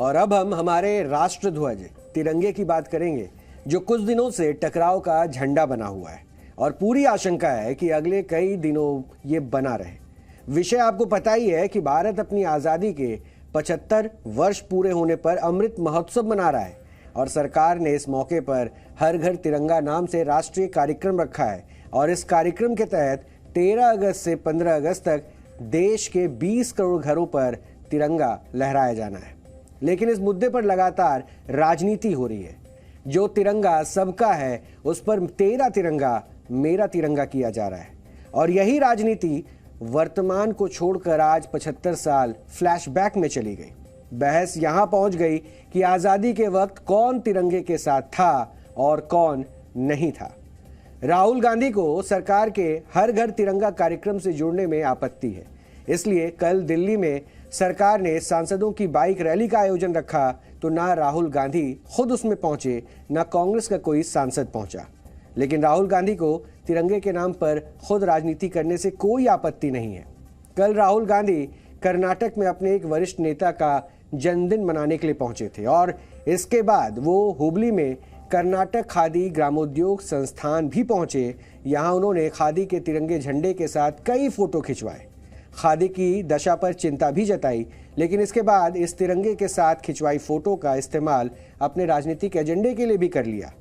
और अब हम हमारे राष्ट्रध्वज तिरंगे की बात करेंगे, जो कुछ दिनों से टकराव का झंडा बना हुआ है और पूरी आशंका है कि अगले कई दिनों ये बना रहे। विषय आपको पता ही है कि भारत अपनी आज़ादी के 75 वर्ष पूरे होने पर अमृत महोत्सव मना रहा है और सरकार ने इस मौके पर हर घर तिरंगा नाम से राष्ट्रीय कार्यक्रम रखा है और इस कार्यक्रम के तहत 13 अगस्त से 15 अगस्त तक देश के 20 करोड़ घरों पर तिरंगा लहराया जाना है। लेकिन इस मुद्दे पर लगातार राजनीति हो रही है। जो तिरंगा सबका है उस पर तेरा तिरंगा मेरा तिरंगा किया जा रहा है और यही राजनीति वर्तमान को छोड़कर आज 75 साल फ्लैशबैक में चली गई। बहस यहां पहुंच गई कि आजादी के वक्त कौन तिरंगे के साथ था और कौन नहीं था। राहुल गांधी को सरकार के हर घर तिरंगा कार्यक्रम से जुड़ने में आपत्ति है, इसलिए कल दिल्ली में सरकार ने सांसदों की बाइक रैली का आयोजन रखा तो ना राहुल गांधी खुद उसमें पहुंचे, ना कांग्रेस का कोई सांसद पहुंचा। लेकिन राहुल गांधी को तिरंगे के नाम पर खुद राजनीति करने से कोई आपत्ति नहीं है। कल राहुल गांधी कर्नाटक में अपने एक वरिष्ठ नेता का जन्मदिन मनाने के लिए पहुंचे थे और इसके बाद वो हुबली में कर्नाटक खादी ग्रामोद्योग संस्थान भी पहुंचे। यहां उन्होंने खादी के तिरंगे झंडे के साथ कई फोटो खिंचवाए, खादी की दशा पर चिंता भी जताई, लेकिन इसके बाद इस तिरंगे के साथ खिंचवाई फोटो का इस्तेमाल अपने राजनीतिक एजेंडे के लिए भी कर लिया।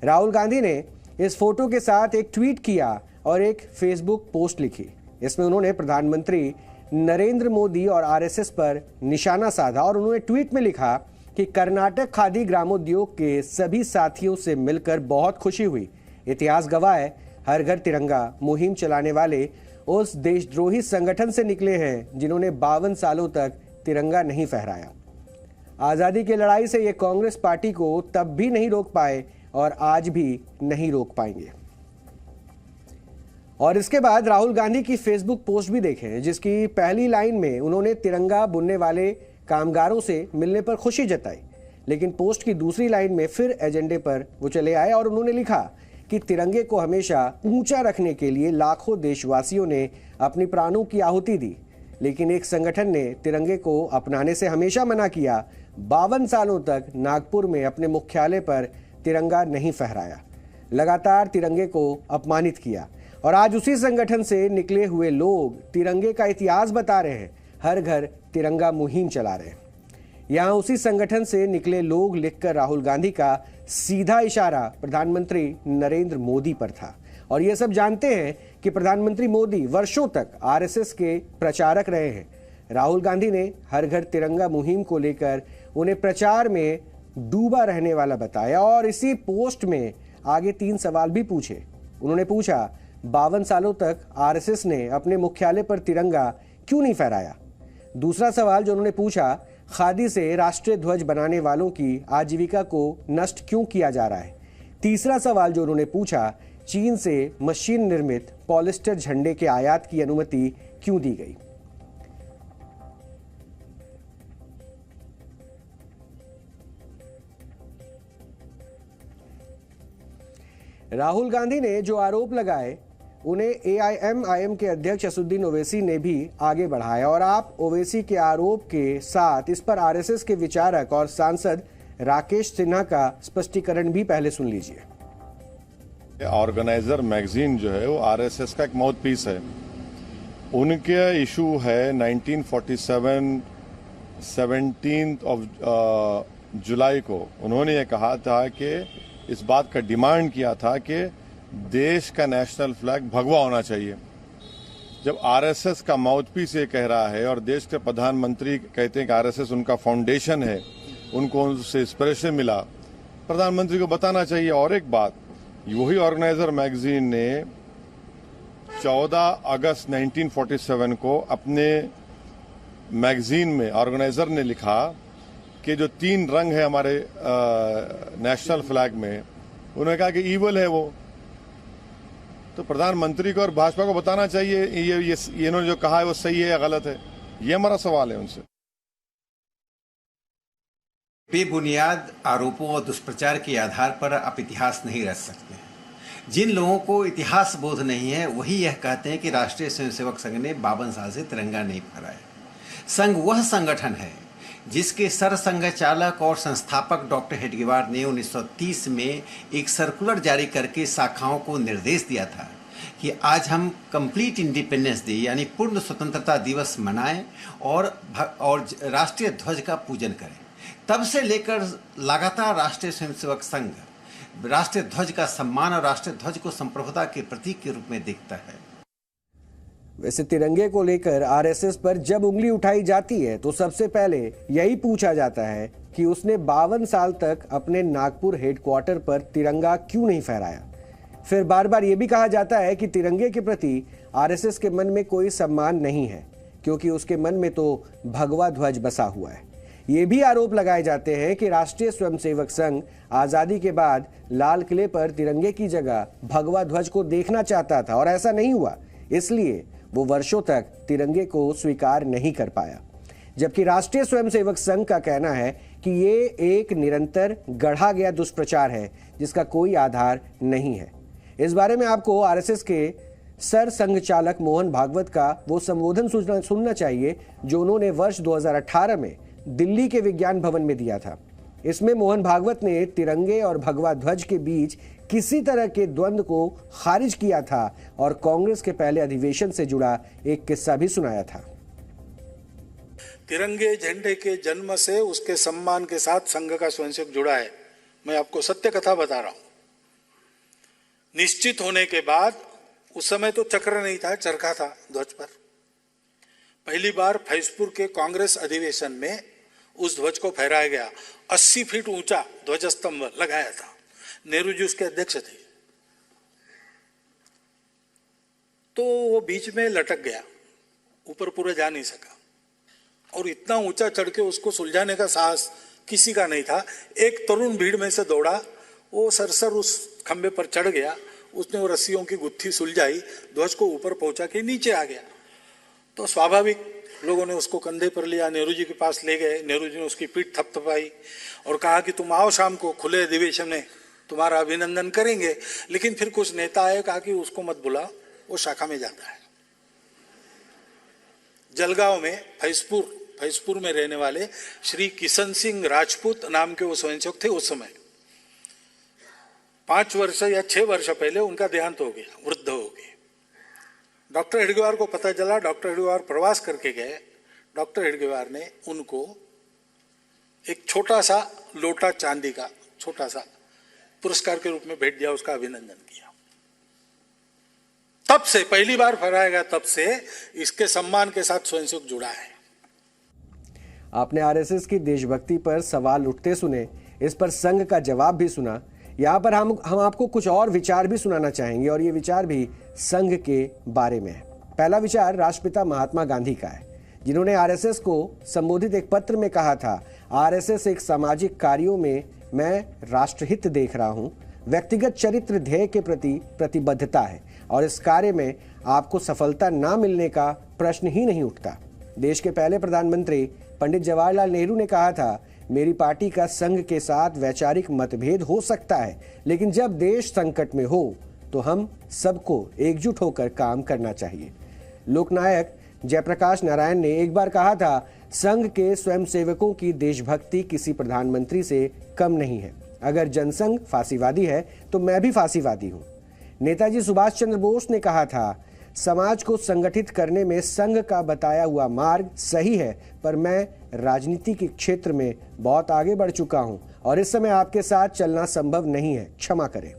राहुल गांधी ने इस फोटो के साथ एक ट्वीट किया और एक फेसबुक पोस्ट लिखी। इसमें उन्होंने प्रधानमंत्री नरेंद्र मोदी और आरएसएस पर निशाना साधा और उन्होंने ट्वीट में लिखा कि कर्नाटक खादी ग्रामोद्योग के सभी साथियों से मिलकर बहुत खुशी हुई। इतिहास गवाह है, हर घर तिरंगा मुहिम चलाने वाले उस देशद्रोही संगठन से निकले हैं जिन्होंने 52 सालों तक तिरंगा नहीं फहराया। आजादी की लड़ाई से ये कांग्रेस पार्टी को तब भी नहीं रोक पाए और आज भी नहीं रोक पाएंगे। और इसके बाद राहुल गांधी की फेसबुक पोस्ट भी देखें, जिसकी पहली लाइन में उन्होंने तिरंगा बुनने वाले कामगारों से मिलने पर खुशी जताई, लेकिन पोस्ट की दूसरी लाइन में फिर एजेंडे पर वो चले आए और उन्होंने लिखा कि तिरंगे को हमेशा ऊंचा रखने के लिए लाखों देशवासियों ने अपनी प्राणों की आहुति दी, लेकिन एक संगठन ने तिरंगे को अपनाने से हमेशा मना किया। 52 सालों तक नागपुर में अपने मुख्यालय पर तिरंगा नहीं फहराया, लगातार तिरंगे को अपमानित किया और आज उसी संगठन से निकले हुए लोग तिरंगे का इतिहास बता रहे हैं, हर घर तिरंगा मुहिम चला रहे हैं। यहां उसी संगठन से निकले लोग लिखकर राहुल गांधी का सीधा इशारा प्रधानमंत्री नरेंद्र मोदी पर था और ये सब जानते हैं कि प्रधानमंत्री मोदी वर्षों तक आरएसएस के प्रचारक रहे हैं। राहुल गांधी ने हर घर तिरंगा मुहिम को लेकर उन्हें प्रचार में डूबा रहने वाला बताया और इसी पोस्ट में आगे 3 सवाल भी पूछे। उन्होंने पूछा 52 सालों तक आरएसएस ने अपने मुख्यालय पर तिरंगा क्यों नहीं फहराया। दूसरा सवाल जो उन्होंने पूछा, खादी से राष्ट्रीय ध्वज बनाने वालों की आजीविका को नष्ट क्यों किया जा रहा है। तीसरा सवाल जो उन्होंने पूछा, चीन से मशीन निर्मित पॉलिस्टर झंडे के आयात की अनुमति क्यों दी गई। राहुल गांधी ने जो आरोप लगाए उन्हें एआईएमआईएम के अध्यक्ष असदुद्दीन ओवैसी ने भी आगे बढ़ाया और आप ओवैसी के आरोप के साथ इस पर आरएसएस के विचारक और सांसद राकेश सिन्हा का स्पष्टीकरण भी पहले सुन लीजिए। ऑर्गेनाइजर मैगजीन जो है वो आरएसएस का एक माउथ पीस है। उनके इशू है 1947 17 जुलाई को उन्होंने ये कहा था कि इस बात का डिमांड किया था कि देश का नेशनल फ्लैग भगवा होना चाहिए। जब आरएसएस का माउथपीस ये कह रहा है और देश के प्रधानमंत्री कहते हैं कि आरएसएस उनका फाउंडेशन है, उनको उनसे इंस्पिरेशन मिला, प्रधानमंत्री को बताना चाहिए। और एक बात, वही ऑर्गेनाइजर मैगजीन ने 14 अगस्त 1947 को अपने मैगजीन में ऑर्गेनाइजर ने लिखा कि जो 3 रंग है हमारे नेशनल फ्लैग में, उन्होंने कहा कि ईवल है वो। तो प्रधानमंत्री को और भाजपा को बताना चाहिए ये इन्होंने जो कहा है वो सही है या गलत है। ये हमारा सवाल है उनसे। बेबुनियाद आरोपों और दुष्प्रचार के आधार पर आप इतिहास नहीं रच सकते। जिन लोगों को इतिहास बोध नहीं है वही यह कहते हैं कि राष्ट्रीय स्वयंसेवक संघ ने 52 साल से तिरंगा नहीं फहराया। संघ वह संगठन है जिसके सरसंघ चालक और संस्थापक डॉक्टर हेडगेवार ने 1930 में एक सर्कुलर जारी करके शाखाओं को निर्देश दिया था कि आज हम कंप्लीट इंडिपेंडेंस डे यानी पूर्ण स्वतंत्रता दिवस मनाएं और राष्ट्रीय ध्वज का पूजन करें। तब से लेकर लगातार राष्ट्रीय स्वयंसेवक संघ राष्ट्रीय ध्वज का सम्मान और राष्ट्रीय ध्वज को संप्रभुता के प्रतीक के रूप में देखता है। वैसे तिरंगे को लेकर आरएसएस पर जब उंगली उठाई जाती है तो सबसे पहले यही पूछा जाता है कि उसने 52 साल तक अपने नागपुर हेडक्वार्टर पर तिरंगा क्यों नहीं फहराया। फिर बार बार यह भी कहा जाता है कि तिरंगे के प्रति आरएसएस के मन में कोई सम्मान नहीं है क्योंकि उसके मन में तो भगवा ध्वज बसा हुआ है। ये भी आरोप लगाए जाते हैं कि राष्ट्रीय स्वयंसेवक संघ आजादी के बाद लाल किले पर तिरंगे की जगह भगवा ध्वज को देखना चाहता था और ऐसा नहीं हुआ, इसलिए वो वर्षों तक तिरंगे को स्वीकार नहीं कर पाया। जबकि राष्ट्रीय स्वयंसेवक संघ का कहना है कि ये एक निरंतर गढ़ा गया दुष्प्रचार है जिसका कोई आधार नहीं है। इस बारे में आपको आरएसएस के सर संघ चालक मोहन भागवत का वो संबोधन सुनना चाहिए जो उन्होंने वर्ष 2018 में दिल्ली के विज्ञान भवन में दिया था। इसमें मोहन भागवत ने तिरंगे और भगवा ध्वज के बीच किसी तरह के द्वंद्व को खारिज किया था और कांग्रेस के पहले अधिवेशन से जुड़ा एक किस्सा भी सुनाया था। तिरंगे झंडे के जन्म से उसके सम्मान के साथ संघ का स्वयंसेवक जुड़ा है। मैं आपको सत्य कथा बता रहा हूं। निश्चित होने के बाद उस समय तो चक्र नहीं था, चरखा था ध्वज पर। पहली बार फैजपुर के कांग्रेस अधिवेशन में उस ध्वज को फहराया गया। 80 फीट ऊंचा ध्वज स्तंभ लगाया था। नेहरू जी उसके अध्यक्ष थे। तो वो बीच में लटक गया, ऊपर पूरा जा नहीं सका और इतना ऊंचा चढ़ के उसको सुलझाने का साहस किसी का नहीं था। एक तरुण भीड़ में से दौड़ा, वो सरसर उस खंबे पर चढ़ गया, उसने वो रस्सियों की गुत्थी सुलझाई, ध्वज को ऊपर पहुंचा के नीचे आ गया। तो स्वाभाविक लोगों ने उसको कंधे पर लिया, नेहरू जी के पास ले गए। नेहरू जी ने उसकी पीठ थपथपाई और कहा कि तुम आओ शाम को खुले अधिवेशन में, तुम्हारा अभिनंदन करेंगे। लेकिन फिर कुछ नेता आए, कहा कि उसको मत बुला, वो शाखा में जाता है। जलगांव में फैजपुर में रहने वाले श्री किशन सिंह राजपूत नाम के वो स्वयंसेवक थे। उस समय 5 वर्ष या 6 वर्ष पहले उनका देहांत हो गया, वृद्ध हो गए। डॉक्टर हेडगेवार को पता चला, डॉक्टर हेडगेवार प्रवास करके गए। डॉक्टर हेडगेवार ने उनको एक छोटा सा लोटा चांदी का छोटा सा पुरस्कार के रूप में भेंट दिया, उसका अभिनंदन किया। तब से पहली बार फहराया गया, तब से इसके सम्मान के साथ स्वयंसेवक जुड़ा है। आपने आरएसएस की देशभक्ति पर सवाल उठते सुने, इस पर संघ का जवाब भी सुना। यहाँ पर हम आपको कुछ और विचार भी सुनाना चाहेंगे और ये विचार भी संघ के बारे में है। पहला विचार राष्ट्रपिता महात्मा गांधी का है, जिन्होंने आरएसएस को संबोधित एक पत्र में कहा था, आरएसएस एक सामाजिक कार्यों में मैं राष्ट्रहित देख रहा हूँ। व्यक्तिगत चरित्र ध्येय के प्रति प्रतिबद्धता है और इस कार्य में आपको सफलता ना मिलने का प्रश्न ही नहीं उठता। देश के पहले प्रधानमंत्री पंडित जवाहरलाल नेहरू ने कहा था, मेरी पार्टी का संघ के साथ वैचारिक मतभेद हो सकता है, लेकिन जब देश संकट में हो तो हम सबको एकजुट होकर काम करना चाहिए। लोकनायक जयप्रकाश नारायण ने एक बार कहा था, संघ के स्वयंसेवकों की देशभक्ति किसी प्रधानमंत्री से कम नहीं है। अगर जनसंघ फांसीवादी है तो मैं भी फांसीवादी हूँ। नेताजी सुभाष चंद्र बोस ने कहा था, समाज को संगठित करने में संघ का बताया हुआ मार्ग सही है, पर मैं राजनीति के क्षेत्र में बहुत आगे बढ़ चुका हूं और इस समय आपके साथ चलना संभव नहीं है, क्षमा करें।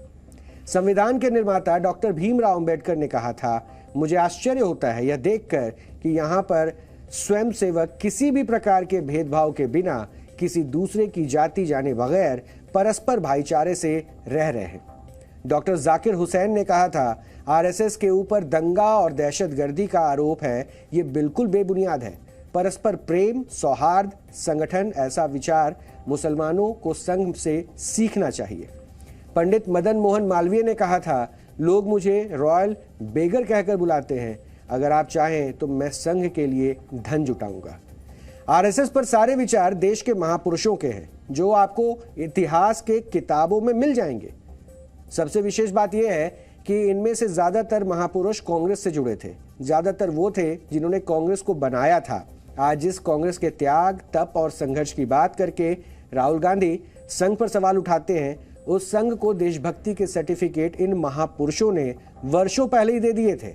संविधान के निर्माता डॉक्टर भीमराव अंबेडकर ने कहा था, मुझे आश्चर्य होता है यह देखकर कि यहाँ पर स्वयंसेवक किसी भी प्रकार के भेदभाव के बिना किसी दूसरे की जाति जाने बगैर परस्पर भाईचारे से रह रहे हैं। डॉक्टर जाकिर हुसैन ने कहा था, आरएसएस के ऊपर दंगा और दहशतगर्दी का आरोप है, ये बिल्कुल बेबुनियाद है। परस्पर प्रेम, सौहार्द, संगठन, ऐसा विचार मुसलमानों को संघ से सीखना चाहिए। पंडित मदन मोहन मालवीय ने कहा था, लोग मुझे रॉयल बेगर कहकर बुलाते हैं, अगर आप चाहें तो मैं संघ के लिए धन जुटाऊंगा। आरएसएस पर सारे विचार देश के महापुरुषों के हैं, जो आपको इतिहास के किताबों में मिल जाएंगे। सबसे विशेष बात यह है कि इनमें से ज्यादातर महापुरुष कांग्रेस से जुड़े थे। ज्यादातर वो थे जिन्होंने कांग्रेस को बनाया था। आज जिस कांग्रेस के त्याग, तप और संघर्ष की बात करके राहुल गांधी संघ पर सवाल उठाते हैं, उस संघ को देशभक्ति के सर्टिफिकेट इन महापुरुषों ने वर्षों पहले ही दे दिए थे।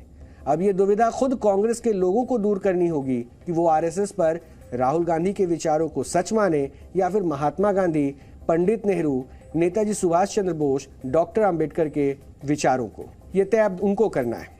अब ये दुविधा खुद कांग्रेस के लोगों को दूर करनी होगी कि वो आरएसएस पर राहुल गांधी के विचारों को सच माने या फिर महात्मा गांधी, पंडित नेहरू, नेताजी सुभाष चंद्र बोस, डॉक्टर अंबेडकर के विचारों को। ये तय अब उनको करना है।